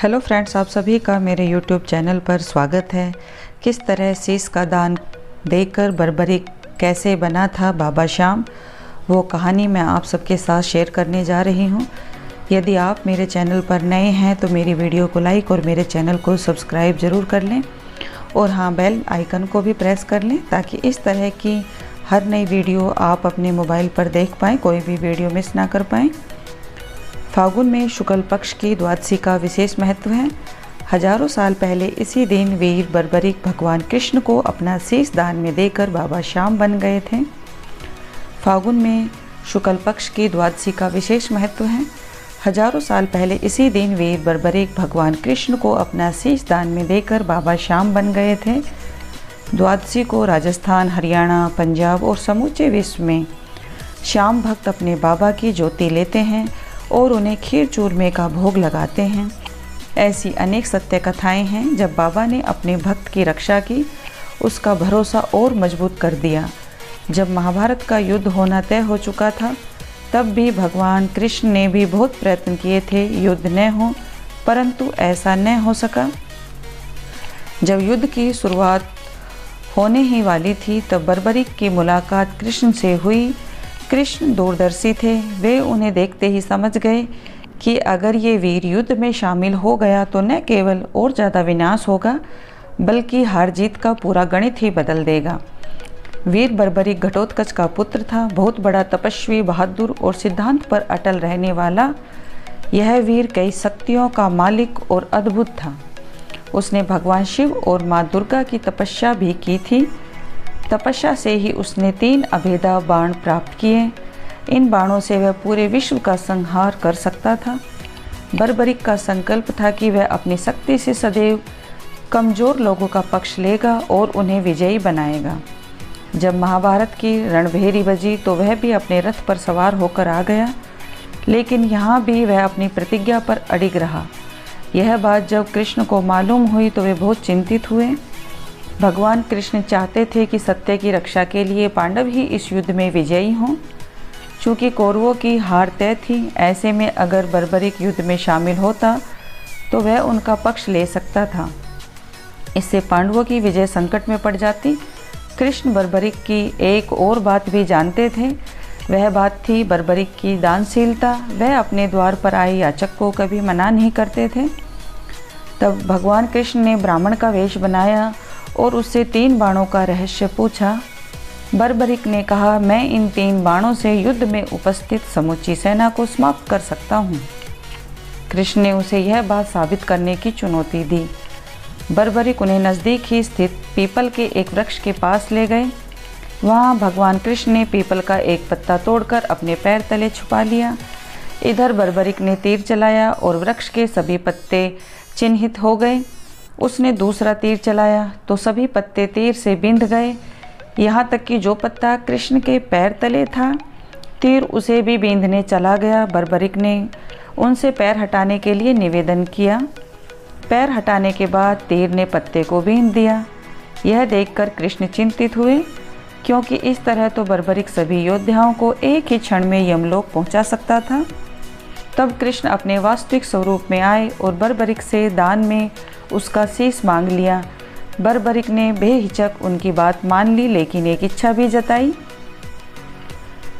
Hello friends, आप सभी का मेरे यूट्यूब चैनल पर स्वागत है। किस तरह शीश का दान देकर बर्बरिक कैसे बना था बाबा श्याम, वो कहानी मैं आप सबके साथ शेयर करने जा रही हूँ। यदि आप मेरे चैनल पर नए हैं तो मेरी वीडियो को लाइक और मेरे चैनल को सब्सक्राइब ज़रूर कर लें और हाँ, बेल आइकन को भी प्रेस कर लें ताकि इस तरह की हर नई वीडियो आप अपने मोबाइल पर देख पाएँ, कोई भी वीडियो मिस ना कर पाएँ। फागुन में शुक्ल पक्ष की द्वादशी का विशेष महत्व है। हजारों साल पहले इसी दिन वीर बर्बरिक भगवान कृष्ण को अपना शीश दान में देकर बाबा श्याम बन गए थे। फागुन में शुक्ल पक्ष की द्वादशी का विशेष महत्व है। हजारों साल पहले इसी दिन वीर बर्बरिक भगवान कृष्ण को अपना शीश दान में देकर बाबा श्याम बन गए थे। द्वादशी को राजस्थान, हरियाणा, पंजाब और समूचे विश्व में श्याम भक्त अपने बाबा की ज्योति लेते हैं और उन्हें खीर चूरमे का भोग लगाते हैं। ऐसी अनेक सत्य कथाएं हैं। जब बाबा ने अपने भक्त की रक्षा की, उसका भरोसा और मजबूत कर दिया। जब महाभारत का युद्ध होना तय हो चुका था, तब भी भगवान कृष्ण ने भी बहुत प्रयत्न किए थे युद्ध न हो, परंतु ऐसा न हो सका। जब युद्ध की शुरुआत होने ही वाली थी, तब बर्बरिक की मुलाकात कृष्ण से हुई। कृष्ण दूरदर्शी थे। वे उन्हें देखते ही समझ गए कि अगर ये वीर युद्ध में शामिल हो गया तो न केवल और ज़्यादा विनाश होगा, बल्कि हार जीत का पूरा गणित ही बदल देगा। वीर बर्बरिक घटोत्कच का पुत्र था। बहुत बड़ा तपस्वी, बहादुर और सिद्धांत पर अटल रहने वाला यह वीर कई शक्तियों का मालिक और अद्भुत था। उसने भगवान शिव और माँ दुर्गा की तपस्या भी की थी। तपस्या से ही उसने 3 अभेदा बाण प्राप्त किए। इन बाणों से वह पूरे विश्व का संहार कर सकता था। बर्बरिक का संकल्प था कि वह अपनी शक्ति से सदैव कमज़ोर लोगों का पक्ष लेगा और उन्हें विजयी बनाएगा। जब महाभारत की रणभेरी बजी तो वह भी अपने रथ पर सवार होकर आ गया, लेकिन यहाँ भी वह अपनी प्रतिज्ञा पर अडिग रहा। यह बात जब कृष्ण को मालूम हुई तो वे बहुत चिंतित हुए। भगवान कृष्ण चाहते थे कि सत्य की रक्षा के लिए पांडव ही इस युद्ध में विजयी हों। चूँकि कौरवों की हार तय थी, ऐसे में अगर बर्बरिक युद्ध में शामिल होता तो वह उनका पक्ष ले सकता था। इससे पांडवों की विजय संकट में पड़ जाती। कृष्ण बर्बरिक की एक और बात भी जानते थे। वह बात थी बर्बरिक की दानशीलता। वह अपने द्वार पर आए याचक को कभी मना नहीं करते थे। तब भगवान कृष्ण ने ब्राह्मण का वेश बनाया और उससे 3 बाणों का रहस्य पूछा। बर्बरिक ने कहा, मैं इन 3 बाणों से युद्ध में उपस्थित समूची सेना को समाप्त कर सकता हूँ। कृष्ण ने उसे यह बात साबित करने की चुनौती दी। बर्बरिक उन्हें नज़दीक ही स्थित पीपल के एक वृक्ष के पास ले गए। वहाँ भगवान कृष्ण ने पीपल का एक पत्ता तोड़कर अपने पैर तले छुपा लिया। इधर बर्बरिक ने तीर चलाया और वृक्ष के सभी पत्ते चिन्हित हो गए। उसने दूसरा तीर चलाया तो सभी पत्ते तीर से बिंध गए, यहाँ तक कि जो पत्ता कृष्ण के पैर तले था, तीर उसे भी बिंधने चला गया। बर्बरिक ने उनसे पैर हटाने के लिए निवेदन किया। पैर हटाने के बाद तीर ने पत्ते को बिंध दिया। यह देखकर कृष्ण चिंतित हुए, क्योंकि इस तरह तो बर्बरिक सभी योद्धाओं को एक ही क्षण में यमलोक पहुंचा सकता था। तब कृष्ण अपने वास्तविक स्वरूप में आए और बर्बरिक से दान में उसका शीश मांग लिया। बर्बरिक ने बेहिचक उनकी बात मान ली, लेकिन एक इच्छा भी जताई।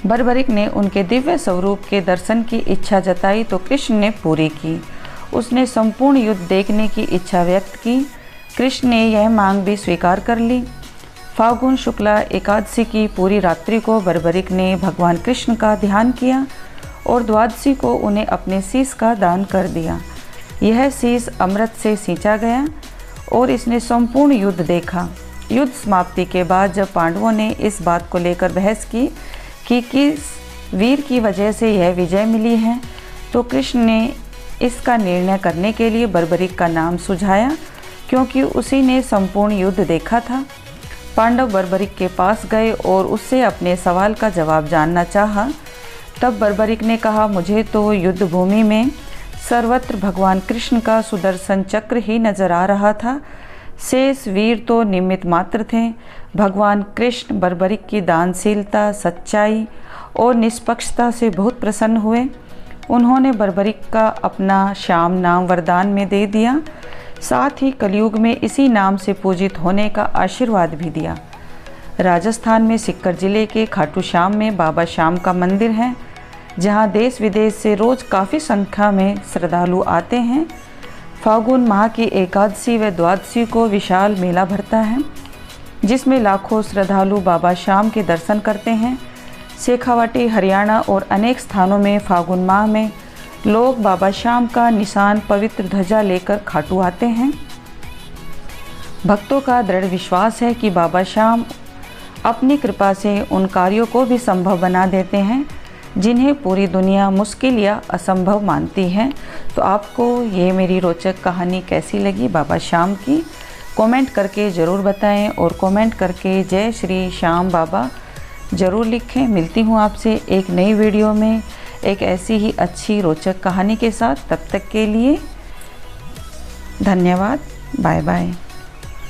बर्बरिक ने उनके दिव्य स्वरूप के दर्शन की इच्छा जताई तो कृष्ण ने पूरी की। उसने संपूर्ण युद्ध देखने की इच्छा व्यक्त की। कृष्ण ने यह मांग भी स्वीकार कर ली। फागुन शुक्ला एकादशी की पूरी रात्रि को बर्बरिक ने भगवान कृष्ण का ध्यान किया और द्वादशी को उन्हें अपने शीश का दान कर दिया। यह शीश अमृत से सींचा गया और इसने संपूर्ण युद्ध देखा। युद्ध समाप्ति के बाद जब पांडवों ने इस बात को लेकर बहस की कि किस वीर की वजह से यह विजय मिली है, तो कृष्ण ने इसका निर्णय करने के लिए बर्बरिक का नाम सुझाया, क्योंकि उसी ने संपूर्ण युद्ध देखा था। पांडव बर्बरिक के पास गए और उससे अपने सवाल का जवाब जानना चाहा। तब बर्बरिक ने कहा, मुझे तो युद्ध भूमि में सर्वत्र भगवान कृष्ण का सुदर्शन चक्र ही नजर आ रहा था। शेष वीर तो निमित्त मात्र थे। भगवान कृष्ण बर्बरिक की दानशीलता, सच्चाई और निष्पक्षता से बहुत प्रसन्न हुए। उन्होंने बर्बरिक का अपना श्याम नाम वरदान में दे दिया, साथ ही कलयुग में इसी नाम से पूजित होने का आशीर्वाद भी दिया। राजस्थान में सीकर जिले के खाटू श्याम में बाबा श्याम का मंदिर है, जहां देश विदेश से रोज़ काफ़ी संख्या में श्रद्धालु आते हैं। फागुन माह की एकादशी व द्वादशी को विशाल मेला भरता है, जिसमें लाखों श्रद्धालु बाबा श्याम के दर्शन करते हैं। शेखावाटी, हरियाणा और अनेक स्थानों में फागुन माह में लोग बाबा श्याम का निशान पवित्र ध्वजा लेकर खाटू आते हैं। भक्तों का दृढ़ विश्वास है कि बाबा श्याम अपनी कृपा से उन कार्यों को भी संभव बना देते हैं जिन्हें पूरी दुनिया मुश्किल या असंभव मानती है। तो आपको ये मेरी रोचक कहानी कैसी लगी बाबा श्याम की, कमेंट करके ज़रूर बताएं और कमेंट करके जय श्री श्याम बाबा ज़रूर लिखें। मिलती हूँ आपसे एक नई वीडियो में एक ऐसी ही अच्छी रोचक कहानी के साथ। तब तक के लिए धन्यवाद। Bye bye.